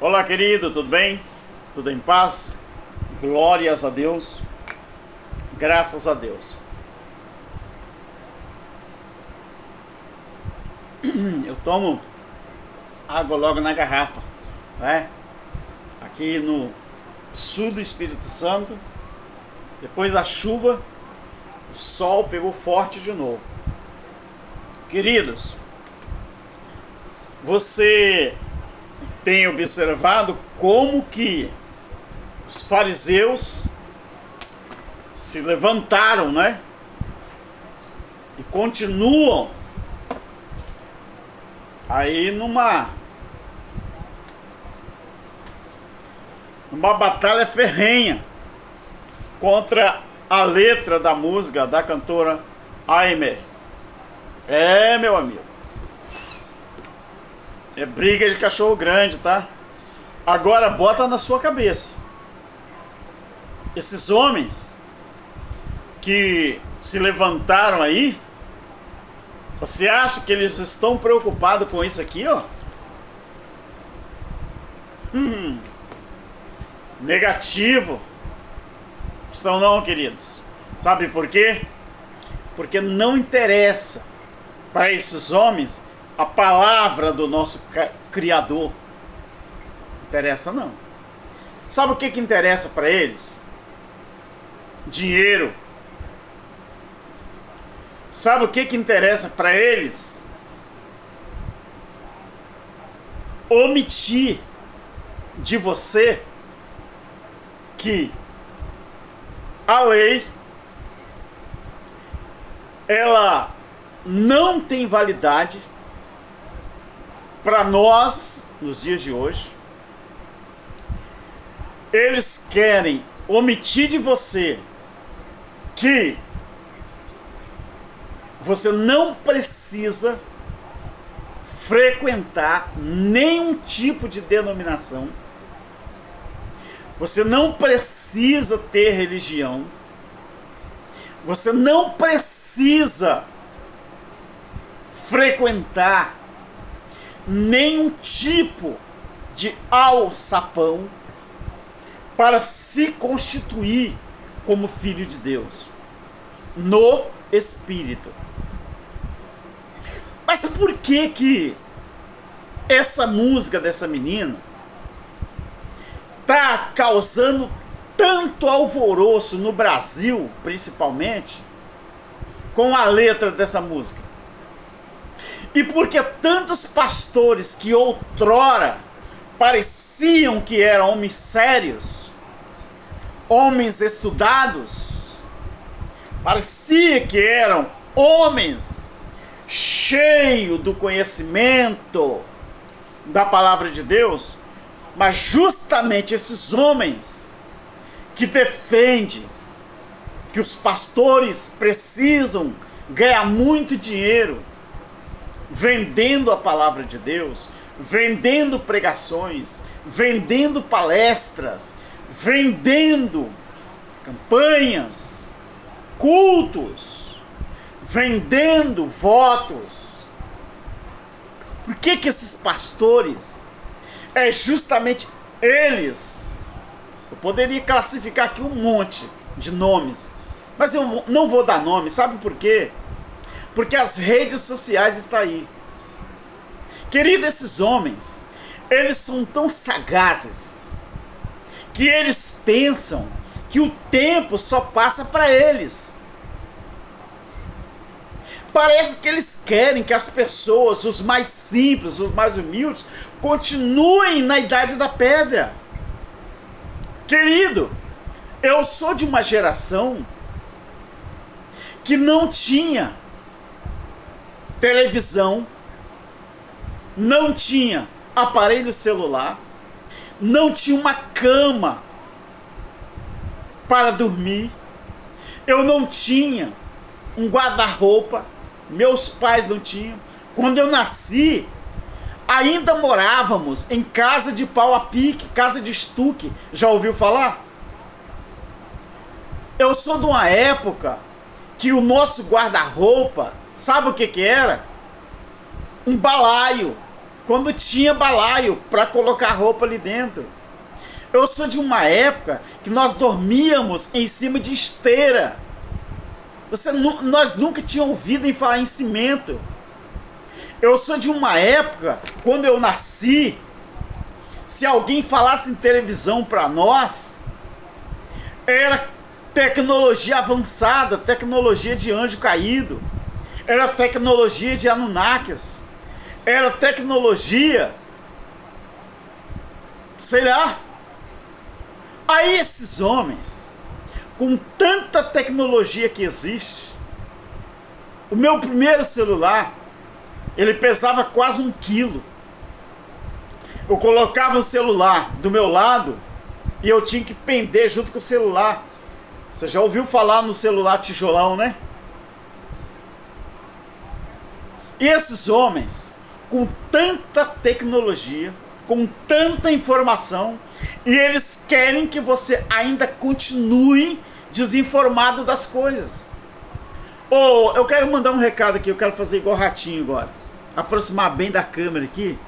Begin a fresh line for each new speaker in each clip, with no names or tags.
Olá, querido, tudo bem? Tudo em paz? Glórias a Deus, graças a Deus. Eu tomo água logo na garrafa, né? Aqui no sul do Espírito Santo, depois da chuva, o sol pegou forte de novo. Queridos, você tem observado como que os fariseus se levantaram, né? E continuam aí numa batalha ferrenha contra a letra da música da cantora Aimee. Meu amigo, é briga de cachorro grande, tá? Agora bota na sua cabeça. Esses homens que se levantaram aí, você acha que eles estão preocupados com isso aqui, ó? Negativo. Estão não, queridos. Sabe por quê? Porque não interessa para esses homens a palavra do nosso Criador. Não interessa não. Sabe o que interessa para eles? Dinheiro. Sabe o que interessa para eles? Omitir de você que a lei ela não tem validade para nós nos dias de hoje. Eles querem omitir de você que você não precisa frequentar nenhum tipo de denominação. Você não precisa ter religião. Você não precisa frequentar nenhum tipo de alçapão para se constituir como filho de Deus no Espírito. Mas por que essa música dessa menina tá causando tanto alvoroço no Brasil, principalmente, com a letra dessa música? E porque tantos pastores que outrora pareciam que eram homens sérios, homens estudados, parecia que eram homens cheios do conhecimento da palavra de Deus, mas justamente esses homens que defendem que os pastores precisam ganhar muito dinheiro vendendo a palavra de Deus, vendendo pregações, vendendo palestras, vendendo campanhas, cultos, vendendo votos. Por que esses pastores, justamente eles, eu poderia classificar aqui um monte de nomes, mas eu não vou dar nome, sabe por quê? Porque as redes sociais estão aí. Querido, esses homens, eles são tão sagazes que eles pensam que o tempo só passa para eles. Parece que eles querem que as pessoas, os mais simples, os mais humildes, continuem na idade da pedra. Querido, eu sou de uma geração que não tinha televisão, não tinha aparelho celular, não tinha uma cama para dormir, eu não tinha um guarda-roupa, meus pais não tinham. Quando eu nasci, ainda morávamos em casa de pau a pique, casa de estuque. Já ouviu falar? Eu sou de uma época que o nosso guarda-roupa, sabe o que era? Um balaio quando tinha balaio para colocar roupa ali dentro. Eu sou de uma época que nós dormíamos em cima de esteira. Nós nunca tínhamos ouvido em falar em cimento. Eu sou de uma época, quando eu nasci, se alguém falasse em televisão para nós, era tecnologia avançada, tecnologia de anjo caído, era tecnologia de Anunnakis, era tecnologia, sei lá. Aí esses homens, com tanta tecnologia que existe, o meu primeiro celular, ele pesava quase 1 quilo. Eu colocava o celular do meu lado e eu tinha que pender junto com o celular. Você já ouviu falar no celular tijolão, né? E esses homens, com tanta tecnologia, com tanta informação, e eles querem que você ainda continue desinformado das coisas. Oh, eu quero mandar um recado aqui, eu quero fazer igual ratinho agora. Aproximar bem da câmera aqui.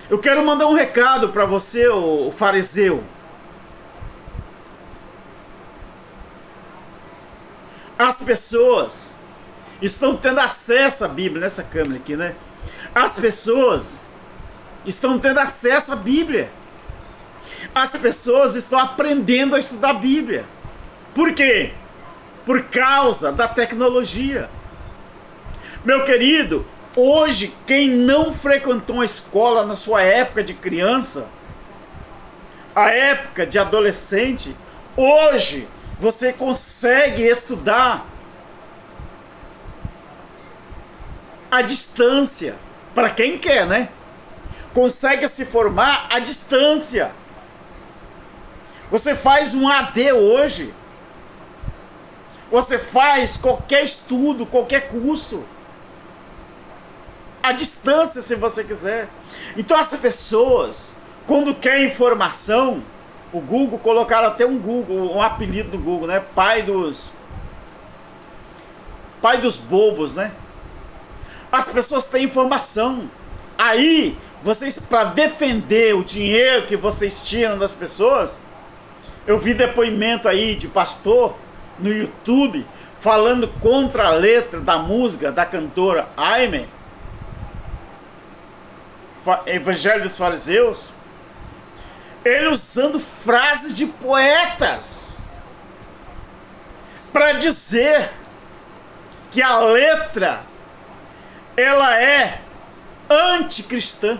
Eu quero mandar um recado para você, o fariseu. As pessoas estão tendo acesso à Bíblia, nessa câmera aqui, né? As pessoas estão tendo acesso à Bíblia. As pessoas estão aprendendo a estudar a Bíblia. Por quê? Por causa da tecnologia. Meu querido, hoje, quem não frequentou a escola na sua época de criança, a época de adolescente, hoje você consegue estudar à distância, para quem quer, né? Consegue se formar à distância. Você faz um AD hoje. Você faz qualquer estudo, qualquer curso à distância, se você quiser. Então as pessoas, quando querem informação, o Google, colocaram até um apelido do Google, né? Pai dos bobos, né? As pessoas têm informação. Aí, vocês, para defender o dinheiro que vocês tiram das pessoas, eu vi depoimento aí de pastor no YouTube falando contra a letra da música da cantora Aimee, Evangelho dos Fariseus, ele usando frases de poetas para dizer que a letra ela é anticristã.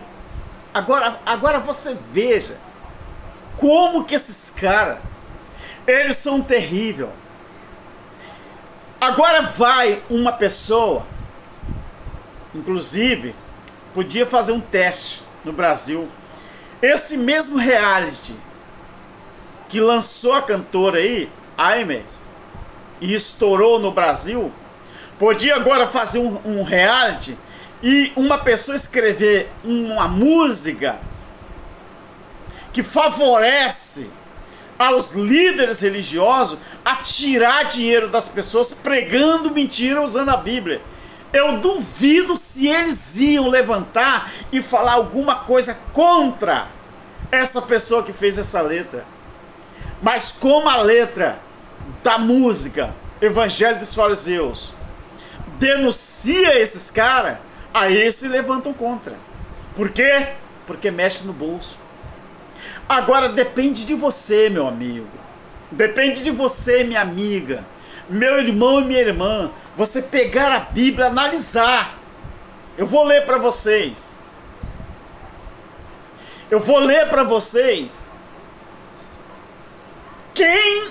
Agora você veja como que esses caras, eles são terríveis. Agora vai uma pessoa, inclusive, podia fazer um teste no Brasil. Esse mesmo reality que lançou a cantora aí, Aimee, e estourou no Brasil, podia agora fazer um reality e uma pessoa escrever uma música que favorece aos líderes religiosos a tirar dinheiro das pessoas pregando mentira usando a Bíblia. Eu duvido se eles iam levantar e falar alguma coisa contra essa pessoa que fez essa letra. Mas como a letra da música Evangelho dos Fariseus denuncia esses caras, aí eles se levantam contra. Por quê? Porque mexe no bolso. Agora depende de você, meu amigo. Depende de você, minha amiga, meu irmão e minha irmã, você pegar a Bíblia, analisar. Eu vou ler para vocês. Eu vou ler para vocês quem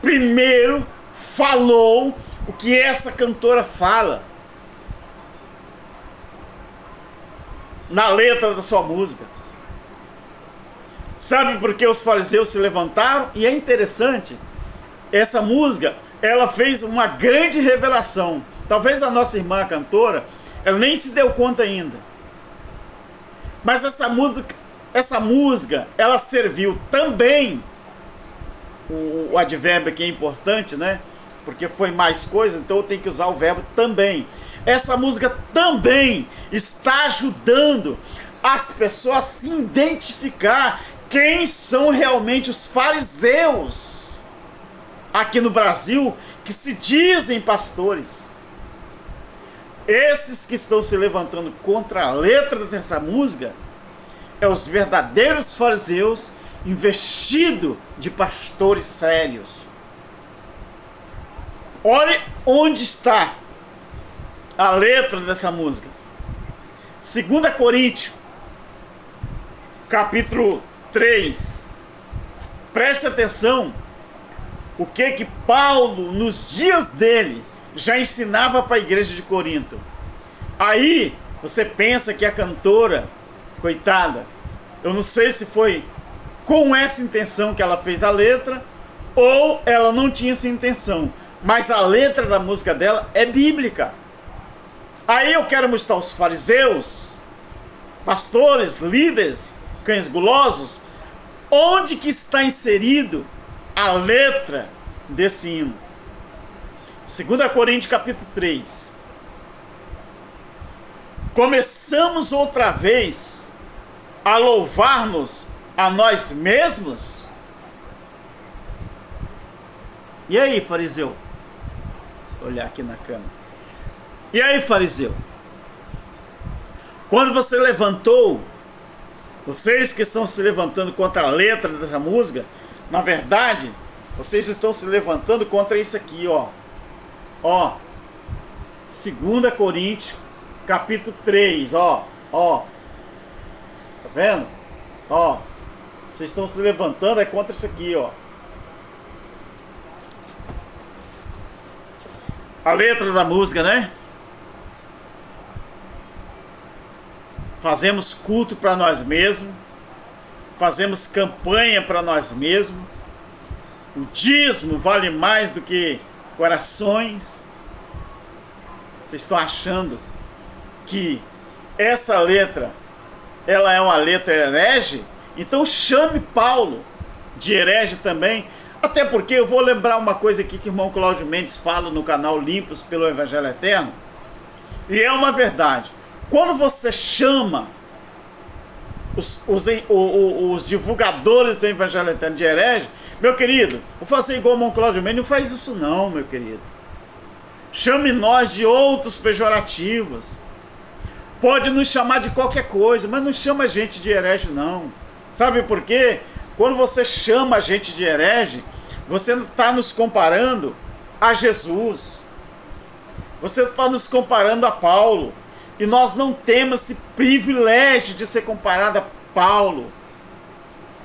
primeiro falou o que essa cantora fala na letra da sua música. Sabe por que os fariseus se levantaram? E é interessante, essa música, ela fez uma grande revelação. Talvez a nossa irmã cantora, ela nem se deu conta ainda. Mas essa música, ela serviu também, o advérbio aqui é importante, né? Porque foi mais coisa, então eu tenho que usar o verbo também. Essa música também está ajudando as pessoas se identificar quem são realmente os fariseus aqui no Brasil, que se dizem pastores. Esses que estão se levantando contra a letra dessa música é os verdadeiros fariseus investidos de pastores sérios. Olhe onde está a letra dessa música. 2 Coríntios, capítulo 3. Preste atenção o que Paulo, nos dias dele, já ensinava para a igreja de Corinto. Aí você pensa que a cantora, coitada, eu não sei se foi com essa intenção que ela fez a letra ou ela não tinha essa intenção, mas a letra da música dela é bíblica. Aí eu quero mostrar os fariseus, pastores, líderes, cães gulosos, onde que está inserido a letra desse hino. 2 Coríntios capítulo 3. Começamos outra vez a louvar-nos a nós mesmos? E aí, fariseu? Vou olhar aqui na câmera. E aí, fariseu? Quando você levantou, vocês que estão se levantando contra a letra dessa música, na verdade, vocês estão se levantando contra isso aqui, ó. Ó, 2 Coríntios, capítulo 3, ó. Tá vendo? Ó, vocês estão se levantando é contra isso aqui, ó. A letra da música, né? Fazemos culto para nós mesmos, fazemos campanha para nós mesmos. O dízimo vale mais do que corações. Vocês estão achando que essa letra, ela é uma letra herege? Então chame Paulo de herege também. Até porque eu vou lembrar uma coisa aqui que o irmão Cláudio Mendes fala no canal Limpos pelo Evangelho Eterno. E é uma verdade. Quando você chama os divulgadores do Evangelho Eterno de herege, meu querido, vou fazer igual o irmão Cláudio Mendes, não faz isso não, meu querido. Chame nós de outros pejorativos. Pode nos chamar de qualquer coisa, mas não chama a gente de herege não. Sabe por quê? Quando você chama a gente de herege, você está nos comparando a Jesus. Você está nos comparando a Paulo. E nós não temos esse privilégio de ser comparado a Paulo,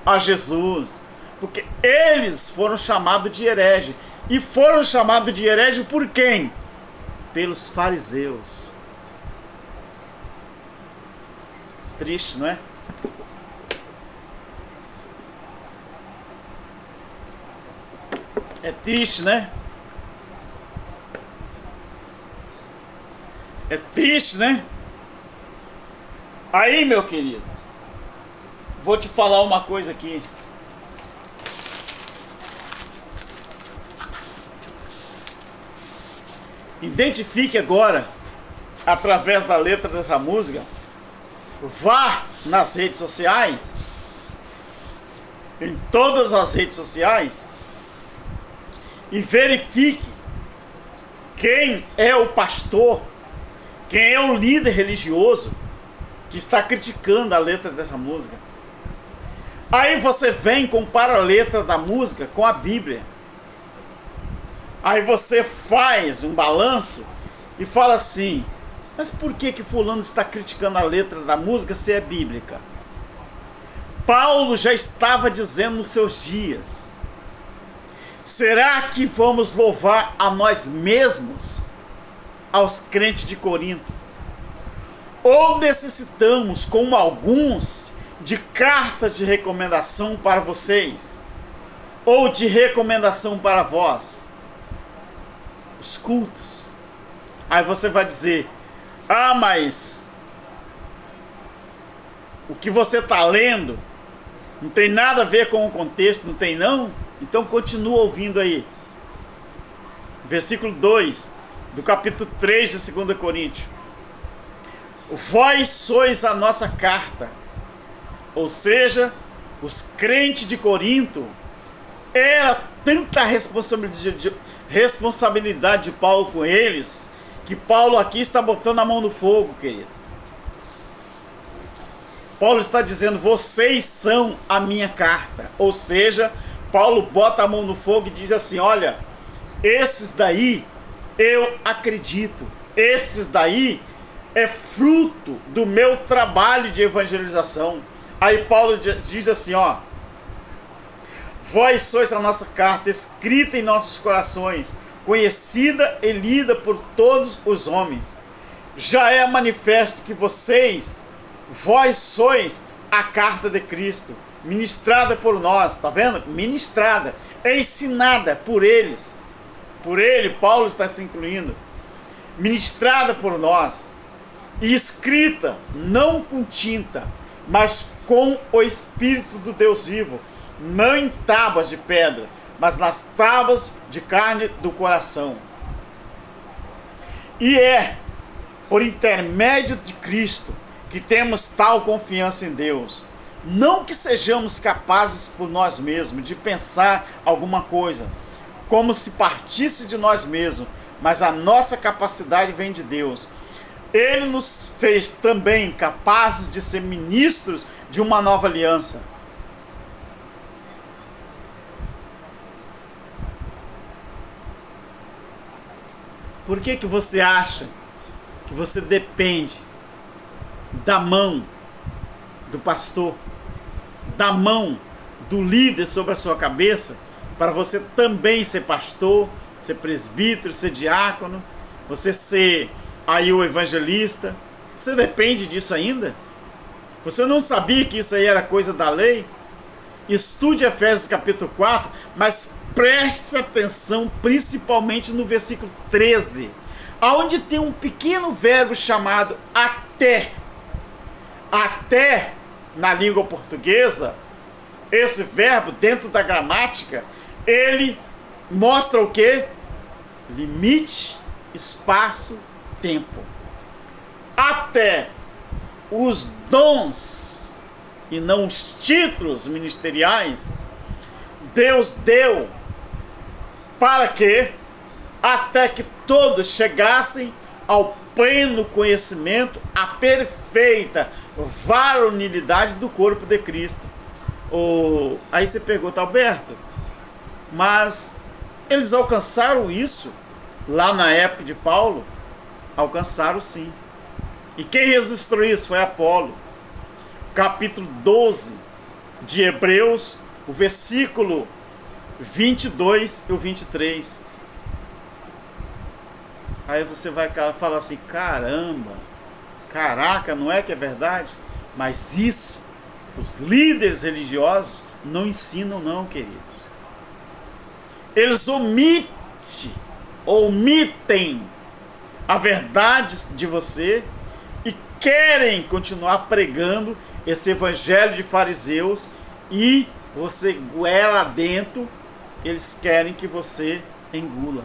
a Jesus. Porque eles foram chamados de herege. E foram chamados de herege por quem? Pelos fariseus. Triste, não é? É triste, né? É triste, né? Aí, meu querido, vou te falar uma coisa aqui. Identifique agora, através da letra dessa música, vá nas redes sociais, em todas as redes sociais, e verifique quem é o pastor, quem é o líder religioso que está criticando a letra dessa música. Aí você vem e compara a letra da música com a Bíblia. Aí você faz um balanço e fala assim: mas por que fulano está criticando a letra da música se é bíblica? Paulo já estava dizendo nos seus dias: será que vamos louvar a nós mesmos, aos crentes de Corinto? Ou necessitamos, como alguns, de cartas de recomendação para vocês? Ou de recomendação para vós? Os cultos. Aí você vai dizer: ah, mas o que você está lendo não tem nada a ver com o contexto, não tem não? Então continua ouvindo aí. Versículo 2 do capítulo 3 de 2 Coríntios. vós sois a nossa carta. Ou seja, os crentes de Corinto, era tanta responsabilidade de Paulo com eles, que Paulo aqui está botando a mão no fogo, querido. Paulo está dizendo, vocês são a minha carta. Ou seja, Paulo bota a mão no fogo e diz assim, olha, esses daí eu acredito, esses daí é fruto do meu trabalho de evangelização. Aí Paulo diz assim, ó, vós sois a nossa carta, escrita em nossos corações, conhecida e lida por todos os homens. Já é manifesto que vós sois a carta de Cristo, ministrada por nós, tá vendo? Ministrada, é ensinada por eles. Por ele, Paulo está se incluindo. Ministrada por nós e escrita, não com tinta, mas com o Espírito do Deus vivo, não em tábuas de pedra, mas nas tábuas de carne do coração. E é por intermédio de Cristo que temos tal confiança em Deus. Não que sejamos capazes por nós mesmos de pensar alguma coisa, como se partisse de nós mesmos, mas a nossa capacidade vem de Deus. Ele nos fez também capazes de ser ministros de uma nova aliança. Por que você acha que você depende da mão do pastor, da mão do líder sobre a sua cabeça, para você também ser pastor, ser presbítero, ser diácono, você ser aí o evangelista? Você depende disso ainda? Você não sabia que isso aí era coisa da lei? Estude Efésios capítulo 4, mas preste atenção principalmente no versículo 13, onde tem um pequeno verbo chamado até. Até, na língua portuguesa, esse verbo dentro da gramática, ele mostra o quê? Limite, espaço, tempo. Até os dons e não os títulos ministeriais, Deus deu para que até que todos chegassem ao pleno conhecimento, à perfeita varonilidade do corpo de Cristo. Aí você pergunta, Alberto, mas eles alcançaram isso lá na época de Paulo? Alcançaram sim. E quem registrou isso foi Apolo. Capítulo 12 de Hebreus, o versículo 22 e o 23. Aí você vai falar assim, caramba, caraca, não é que é verdade? Mas isso, os líderes religiosos não ensinam não, queridos. Eles omitem a verdade de você e querem continuar pregando esse evangelho de fariseus, e você goela dentro, eles querem que você engula.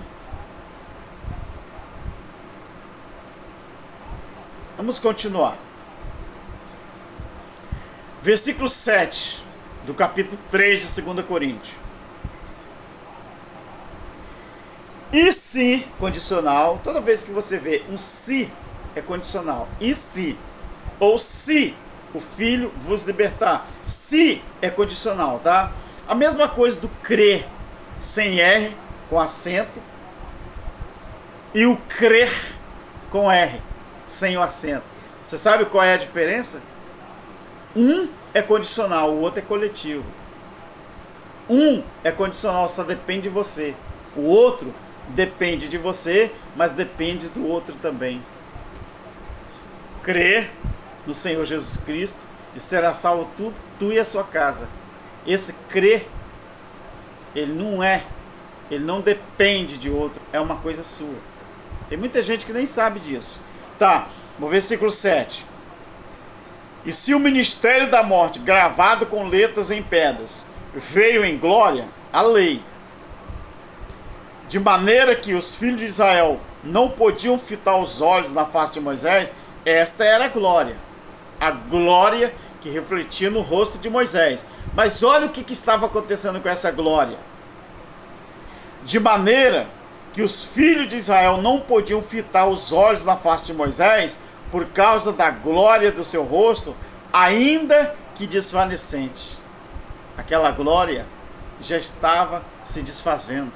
Vamos continuar. Versículo 7 do capítulo 3 de 2 Coríntios. E se, condicional, toda vez que você vê um se, é condicional. E se, ou se o filho vos libertar. Se é condicional, tá? A mesma coisa do crer, sem R, com acento, e o crer com R, sem o acento. Você sabe qual é a diferença? Um é condicional, o outro é coletivo. Um é condicional, só depende de você. O outro depende de você, mas depende do outro também. Crer no Senhor Jesus Cristo e será salvo tu e a sua casa. Esse crer, ele não depende de outro, é uma coisa sua. Tem muita gente que nem sabe disso. Tá, no versículo 7. E se o ministério da morte, gravado com letras em pedras, veio em glória, a lei, de maneira que os filhos de Israel não podiam fitar os olhos na face de Moisés, Esta era a glória que refletia no rosto de Moisés. Mas olha o que estava acontecendo com essa glória. De maneira que os filhos de Israel não podiam fitar os olhos na face de Moisés por causa da glória do seu rosto, ainda que desvanecente. Aquela glória já estava se desfazendo.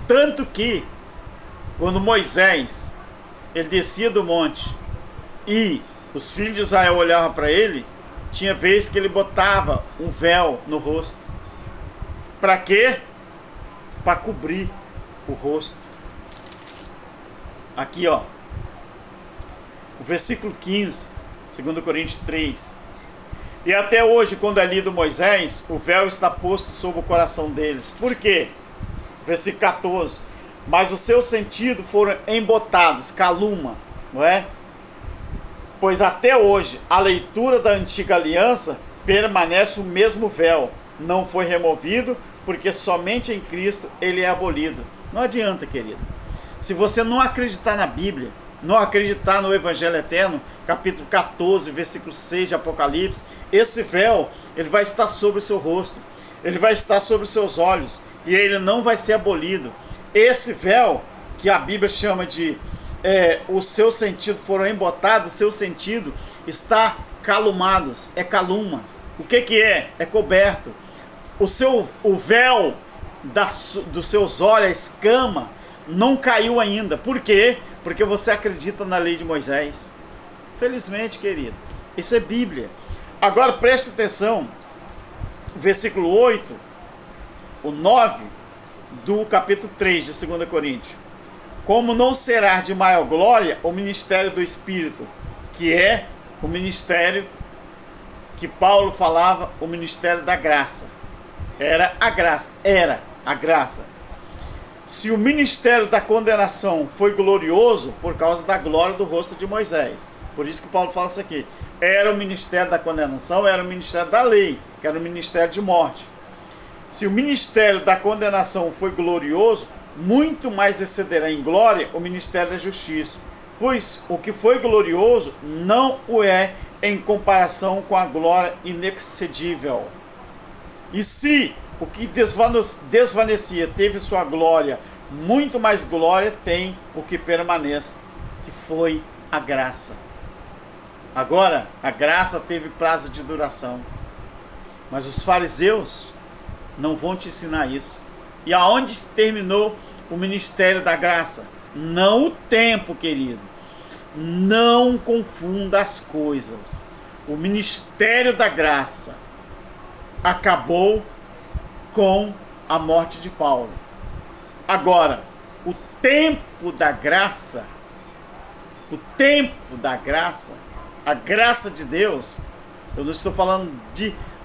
Tanto que, quando Moisés ele descia do monte e os filhos de Israel olhavam para ele, tinha vez que ele botava um véu no rosto. Para quê? Para cobrir o rosto. Aqui, ó, o versículo 15, 2 Coríntios 3. E até hoje, quando é lido Moisés, o véu está posto sobre o coração deles. Por quê? Versículo 14. Mas os seus sentidos foram embotados, caluma, não é? Pois até hoje, a leitura da antiga aliança permanece o mesmo véu. Não foi removido, porque somente em Cristo ele é abolido. Não adianta, querido. Se você não acreditar na Bíblia, não acreditar no Evangelho Eterno, capítulo 14, versículo 6 de Apocalipse, esse véu, ele vai estar sobre o seu rosto, ele vai estar sobre os seus olhos, e ele não vai ser abolido. Esse véu, que a Bíblia chama de os seus sentidos foram embotados, o seu sentido está calumados, é caluma. O que é? É coberto. O véu dos seus olhos, a escama, não caiu ainda. Por quê? Porque você acredita na lei de Moisés. Felizmente, querido, isso é Bíblia. Agora preste atenção, versículo 8, o 9 do capítulo 3 de 2 Coríntios. Como não será de maior glória o ministério do Espírito, que é o ministério que Paulo falava, o ministério da graça. Era a graça. Se o ministério da condenação foi glorioso por causa da glória do rosto de Moisés. Por isso que Paulo fala isso aqui. Era o ministério da condenação, era o ministério da lei, que era o ministério de morte. Se o ministério da condenação foi glorioso, muito mais excederá em glória o ministério da justiça. Pois o que foi glorioso não o é em comparação com a glória inexcedível. E se o que desvanecia teve sua glória, muito mais glória tem o que permanece, que foi a graça. Agora, a graça teve prazo de duração. Mas os fariseus não vão te ensinar isso. E aonde terminou o ministério da graça? Não o tempo, querido. Não confunda as coisas. O ministério da graça acabou com a morte de Paulo. Agora, o tempo da graça, a graça de Deus, eu não estou falando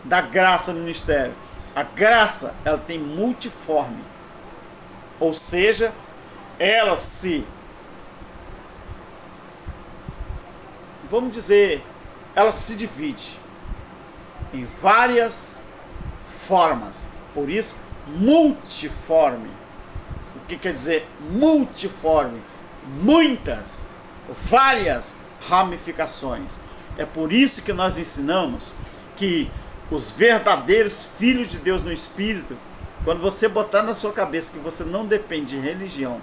da graça no ministério. A graça, ela tem multiforme. Ou seja, ela ela se divide em várias formas. Por isso, multiforme. O que quer dizer multiforme? Muitas, várias ramificações. É por isso que nós ensinamos que os verdadeiros filhos de Deus no Espírito, quando você botar na sua cabeça que você não depende de religião,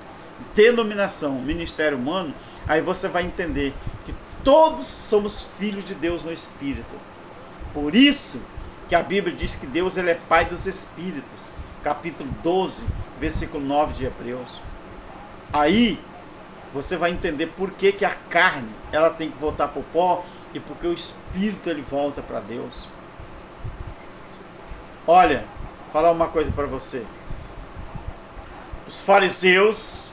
denominação, ministério humano, aí você vai entender que todos somos filhos de Deus no Espírito. Por isso que a Bíblia diz que Deus ele é Pai dos Espíritos. Capítulo 12, versículo 9 de Hebreus. Aí você vai entender por que a carne ela tem que voltar para o pó e porque o Espírito ele volta para Deus. Olha, vou falar uma coisa para você. Os fariseus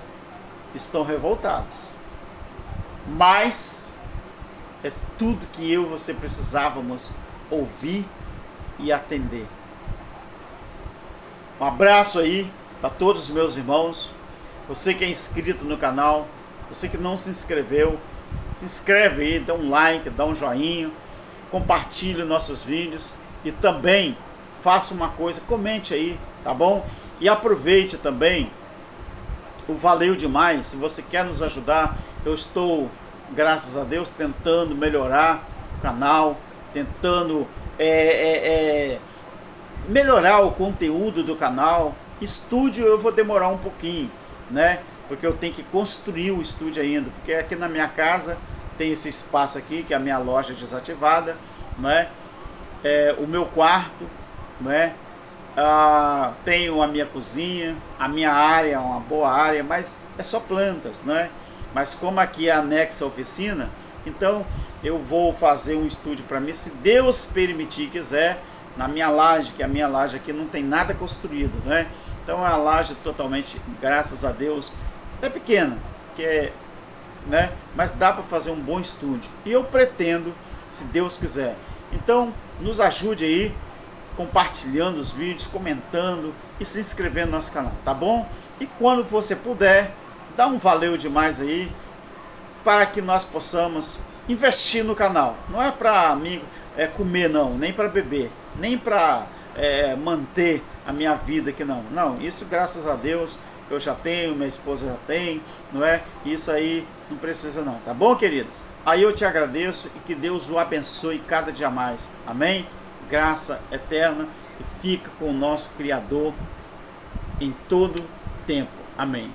estão revoltados. Mas é tudo que eu e você precisávamos ouvir e atender. Um abraço aí para todos os meus irmãos. Você que é inscrito no canal, você que não se inscreveu, se inscreve aí, dá um like, dá um joinha, compartilhe nossos vídeos e também faça uma coisa, comente aí, tá bom? E aproveite também o valeu demais. Se você quer nos ajudar, eu estou, graças a Deus, tentando melhorar o canal, tentando melhorar o conteúdo do canal. Estúdio eu vou demorar um pouquinho, né? Porque eu tenho que construir o estúdio ainda, porque aqui na minha casa tem esse espaço aqui, que é a minha loja desativada, né? O meu quarto, né? Tenho a minha cozinha, a minha área é uma boa área, mas é só plantas, né? Mas como aqui é anexa à oficina, então eu vou fazer um estúdio para mim, se Deus permitir e quiser, na minha laje, que a minha laje aqui não tem nada construído, né? Então é uma laje totalmente, graças a Deus, é pequena, né? Mas dá para fazer um bom estúdio. E eu pretendo, se Deus quiser. Então nos ajude aí, compartilhando os vídeos, comentando e se inscrevendo no nosso canal, tá bom? E quando você puder, dá um valeu demais aí, para que nós possamos investir no canal. Não é para mim comer não, nem para beber, nem para manter a minha vida aqui não. Não, isso graças a Deus eu já tenho, minha esposa já tem, não é? Isso aí não precisa não, tá bom, queridos? Aí eu te agradeço e que Deus o abençoe cada dia mais. Amém? Graça eterna e fica com o nosso Criador em todo tempo. Amém.